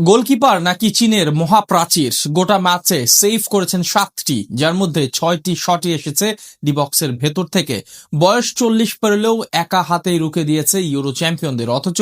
Goalkeeper নাকি চীনের মহাপ্রাচীর? গোটা ম্যাচে সেভ করেছেন 7টি, যার মধ্যে 6টি শটই এসেছে ডি বক্সের ভেতর থেকে। বয়স 40 পেরলেও একা হাতেই রুখে দিয়েছে ইউরো চ্যাম্পিয়নদের। অথচ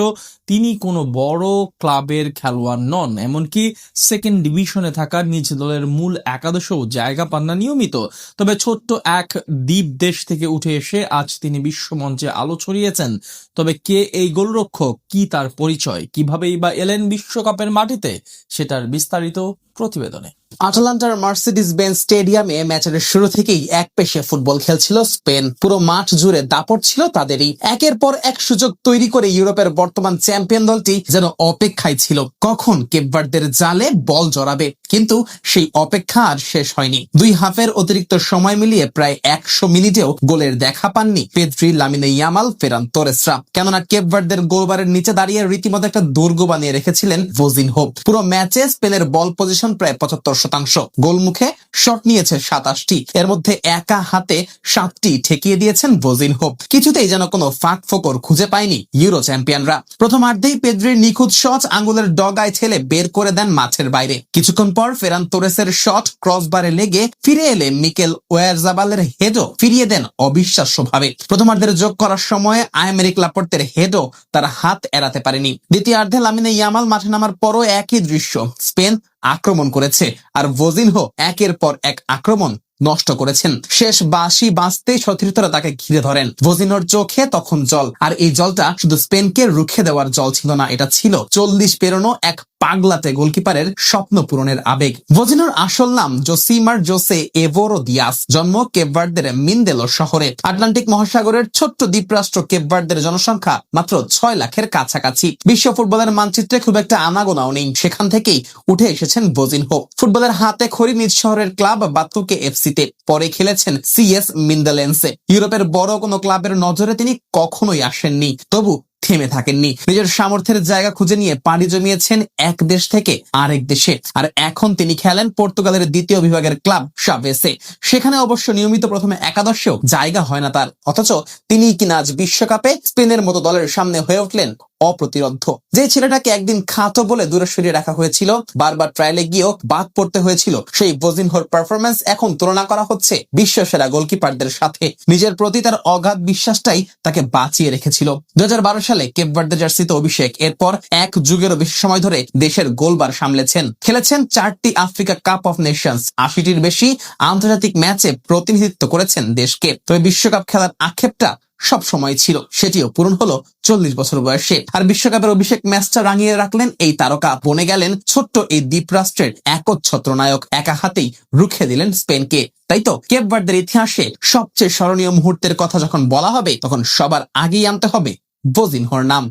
তিনি কোনো বড় ক্লাবের খেলোয়াড় নন, এমনকি সেকেন্ড ডিভিশনে থাকা নিজ দলের মূল একাদশেও জায়গা পান না নিয়মিত। তবে ছোট্ট এক দ্বীপ দেশ থেকে উঠে এসে আজ তিনি বিশ্বমঞ্চে আলো ছড়িয়েছেন। তবে কে এই গোলরক্ষক, কি তার পরিচয়, কিভাবেই বা এলেন বিশ্বকাপের মাটিতে, সেটার বিস্তারিত প্রতিবেদনে। আটালান্টার মার্সিডিজ বেঞ্জ স্টেডিয়ামে ম্যাচের শুরু থেকেই এক পেশে ফুটবল খেলছিল স্পেন। পুরো মাঠ জুড়ে দাপট ছিল তাদেরই। একের পর এক সুযোগ তৈরি করে ইউরোপের বর্তমান চ্যাম্পিয়ন দলটি যেন অপেক্ষায় ছিল কখন কেপ ভার্দের জালে বল জড়াবে। কিন্তু সেই অপেক্ষা আর শেষ হয়নি। দুই হাফের অতিরিক্ত সময় মিলিয়ে প্রায় 100 মিনিটেও গোলের দেখা পাননি পেদ্রি, লামিনে ইয়ামাল, ফেরান তোরেসরা। কেননা কেপ ভার্দের গোলবারের নিচে দাঁড়িয়ে রীতিমতো একটা দুর্গ বানিয়ে রেখেছিলেন ভোজিনহো। পুরো ম্যাচে স্পেনের বল পজিশন প্রায় 75%। গোলমুখে শট নিয়েছে 27টি, এর মধ্যে একা হাতে 7টি ঠেকিয়ে দিয়েছেন ভোজিনহো। কিছুতেই যেন কোনো ফাঁক ফোকর খুঁজে পায়নি ইউরো চ্যাম্পিয়নরা। প্রথমার্ধেই পেদ্রির নিখুঁত শট আঙ্গুলের ডগায় ঠেলে বের করে দেন মাঠের বাইরে। কিছুক্ষণ পর ফেরান তোরেসের শট ক্রসবারে লেগে ফিরে এলে মিকেল ওয়ারজাবালের হেডও ফিরিয়ে দেন অবিশ্বাস্যভাবে। প্রথমার্ধের যোগ করার সময় আয়মেরিক লাপোর্তের হেডও তার হাত এড়াতে পারেনি। দ্বিতীয়ার্ধে লামিনে ইয়ামাল মাঠে নামার পরও একই দৃশ্য। স্পেন আক্রমণ করেছে আর ভোজিনহো একের পর এক আক্রমণ নষ্ট করেছেন। শেষ বাঁশি বাঁচতেই সতীর্থরা তাকে ঘিরে ধরেন। ভোজিনহোর চোখে তখন জল, আর এই জলটা শুধু স্পেনকে রুখে দেওয়ার জল ছিল না, এটা ছিল 40 পেরোনো এক পাগলাতে গোলকিপারের স্বপ্ন পূরণের আবেগ। ভোজিনহোর আসল নাম জোসিমার জোসে এভোরো দিয়াস। জন্ম কেপ ভার্দের মিন্দেলো শহরে। আটলান্টিক মহাসাগরের ছোট্ট দ্বীপরাষ্ট্র কেপ ভার্দের জনসংখ্যা মাত্র 6 লাখের কাছাকাছি। বিশ্ব ফুটবলের মানচিত্রে খুব একটা আনাগোনাও নেই। সেখান থেকেই উঠে এসেছেন ভোজিনহো। ফুটবলের হাতে খড়ি নিজ শহরের ক্লাব বাতুকে এফসিতে, পরে খেলেছেন সিএস মিন্দালেন্সে। ইউরোপের বড় কোনো ক্লাবের নজরে তিনি কখনোই আসেননি, তবু থেমে থাকেননি। নিজের সামর্থ্যের জায়গা খুঁজে নিয়ে পাড়ি জমিয়েছেন এক দেশ থেকে আরেক দেশে। আর এখন তিনি খেলেন পর্তুগালের দ্বিতীয় বিভাগের ক্লাব সাভেসে। সেখানে অবশ্য নিয়মিত প্রথমে একাদশেও জায়গা হয় না তার। অথচ তিনি কিনা আজ বিশ্বকাপে স্পেনের মতো দলের সামনে হয়ে উঠলেন অপ্রতিরোধ্য। যে ছেলেটাকে একদিন খাতো বলে দূরে সরিয়ে রাখা হয়েছিল, বারবার ট্রায়ালে গিয়েও বাদ পড়তে হয়েছিল, সেই ভোজিনহোর পারফরমেন্স এখন তুলনা করা হচ্ছে বিশ্বসেরা গোলকিপারদের সাথে। নিজের প্রতি তার অগাধ বিশ্বাসটাই তাকে বাঁচিয়ে রেখেছিল। 2012 সালে কেপ ভার্দের জার্সিতে অভিষেক। এরপর এক যুগেরও বেশি সময় ধরে দেশের গোলবার সামলেছেন। খেলেছেন 4টি আফ্রিকা কাপ অফ নেশনস, 80টির বেশি আন্তর্জাতিক ম্যাচে প্রতিনিধিত্ব করেছেন দেশকে। তবে বিশ্বকাপ খেলার আক্ষেপটা সব সময় ছিল, সেটিও পূরণ হলো 40 বছর বয়সে। আর বিশ্বকাপের অভিষেক ম্যাচটা রাঙিয়ে রাখলেন এই তারকা। বনে গেলেন ছোট্ট এই দ্বীপরাষ্ট্রের একচ্ছত্র নায়ক। একা হাতেই রুখে দিলেন স্পেনকে। তাই তো কেপ ভার্দের ইতিহাসে সবচেয়ে স্মরণীয় মুহূর্তের কথা যখন বলা হবে, তখন সবার আগেই আনতে হবে ভোজিনহোর নাম।